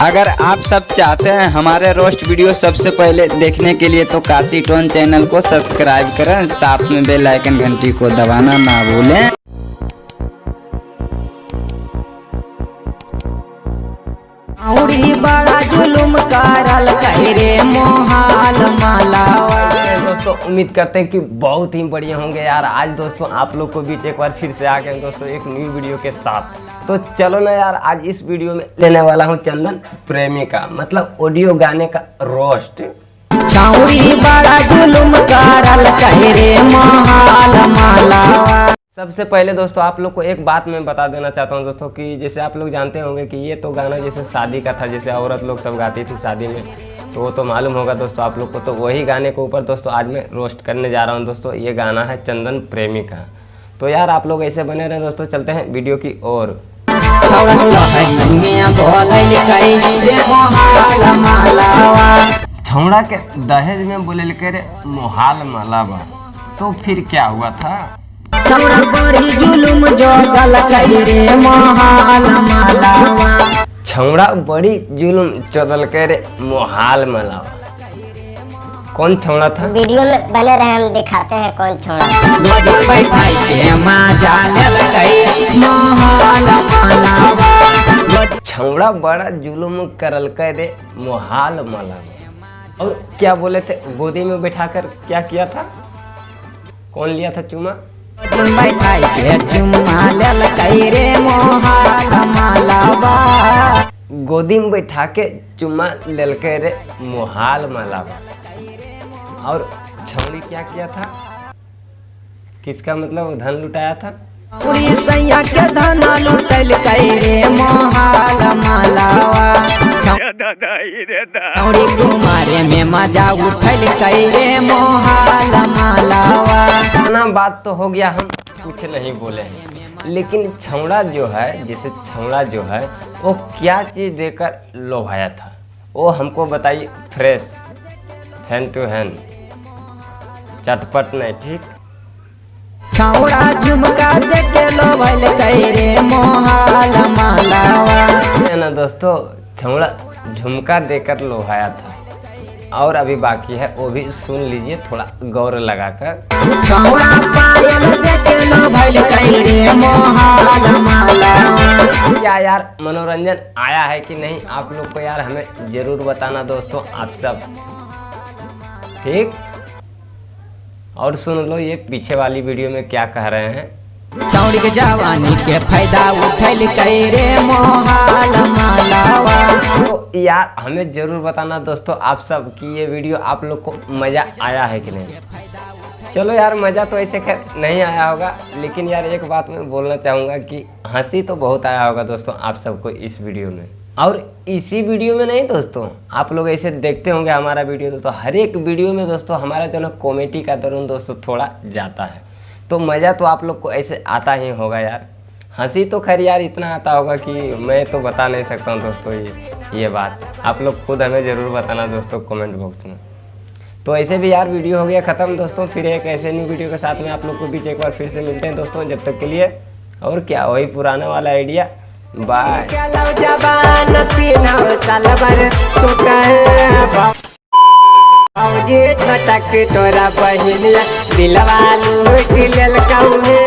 अगर आप सब चाहते हैं हमारे रोस्ट वीडियो सबसे पहले देखने के लिए तो काशी टोन चैनल को सब्सक्राइब करें, साथ में बेल आइकन घंटी को दबाना ना भूलें। बड़ा जुलुम करल रे मोहाल मालावा। दोस्तों उम्मीद करते हैं कि बहुत ही बढ़िया होंगे यार। आज दोस्तों आप लोग को बीच एक बार फिर से आ गए दोस्तों एक न्यू वीडियो के साथ। तो चलो ना यार, आज इस वीडियो में लेने वाला हूँ चंदन प्रेमी का मतलब ऑडियो गाने का रोस्ट। छौड़ी बड़ा जुलुम करल रे मोहाल मालावा। सबसे पहले दोस्तों आप लोग को एक बात मैं बता देना चाहता हूँ दोस्तों कि जैसे आप लोग जानते होंगे कि ये तो गाना जैसे शादी का था, जैसे औरत लोग सब गाती थी शादी में, तो वो तो मालूम होगा दोस्तों आप लोग को। तो वही गाने के ऊपर दोस्तों आज मैं रोस्ट करने जा रहा हूँ दोस्तों। ये गाना है चंदन प्रेमी का। तो यार आप लोग ऐसे बने रहे दोस्तों, चलते हैं वीडियो की ओर। छौड़ा के दहेज में बोले रे मोहाल मालावा, तो फिर क्या हुआ था? छौड़ा बड़ी जुलुम जोगल रे मोहाल मालावा। छौड़ा बड़ी जुलुम चोदल रे मोहाल मालावा। कौन छौड़ा था? वीडियो में बने रहे, हम दिखाते हैं कौन छौड़ा। छौड़ा बड़ा जुलुम करल रे मोहाल मालावा। और क्या बोले थे? गोदी में बैठाकर क्या किया था? कौन लिया था चुमा? गोदी में बैठा के चुम्मा ललके रे मोहाल मालावा। और छौड़ी क्या किया था? किसका मतलब धन लुटाया था? सैया के धन लुटल रे मोहाल मालावा। छौड़ी कुमारे में मजा उठल रे मोहाल मालावा। इतना बात तो हो गया, हम कुछ नहीं बोले हैं। लेकिन छौड़ा जो है, जैसे छौड़ा जो है वो क्या चीज़ देकर लोभाया था वो हमको बताइए। फ्रेश हैंड टू हैंड, चटपट नहीं, ठीक? छौड़ा झुमका देके लोभल रे मोहाल मालावा। है ना दोस्तों, छौड़ा झुमका देकर लोभाया था और अभी बाकी है, वो भी सुन लीजिए थोड़ा गौर लगाकर। छौड़ा पायल देके लोभल रे मोहाल मालावा। क्या यार मनोरंजन आया है कि नहीं आप लोग को यार हमें जरूर बताना दोस्तों आप सब, ठीक? और सुन लो ये पीछे वाली वीडियो में क्या कह रहे हैं। छौड़ी के जवानी के फायदा उठल रे मोहाल मालावा। तो यार हमें जरूर बताना दोस्तों आप सब कि ये वीडियो आप लोग को मज़ा आया है कि नहीं। चलो यार मज़ा तो ऐसे खैर नहीं आया होगा, लेकिन यार एक बात मैं बोलना चाहूँगा कि हंसी तो बहुत आया होगा दोस्तों आप सबको इस वीडियो में। और इसी वीडियो में नहीं दोस्तों, आप लोग ऐसे देखते होंगे हमारा वीडियो दोस्तों, हर एक वीडियो में दोस्तों हमारा जो ना कॉमेडी का दरुन दोस्तों थोड़ा जाता है। तो मज़ा तो आप लोग को ऐसे आता ही होगा यार। हंसी तो खैर यार इतना आता होगा कि मैं तो बता नहीं सकता हूँ दोस्तों। ये बात आप लोग खुद हमें ज़रूर बताना दोस्तों कमेंट बॉक्स में। तो ऐसे भी यार वीडियो हो गया ख़त्म दोस्तों। फिर एक ऐसे न्यू वीडियो के साथ में आप लोग को बीच एक बार फिर से मिलते हैं दोस्तों। जब तक के लिए और क्या, वही पुराना वाला आइडिया। बाय। तोरा बहिनिया दिलवा लूट लेल कहूँ।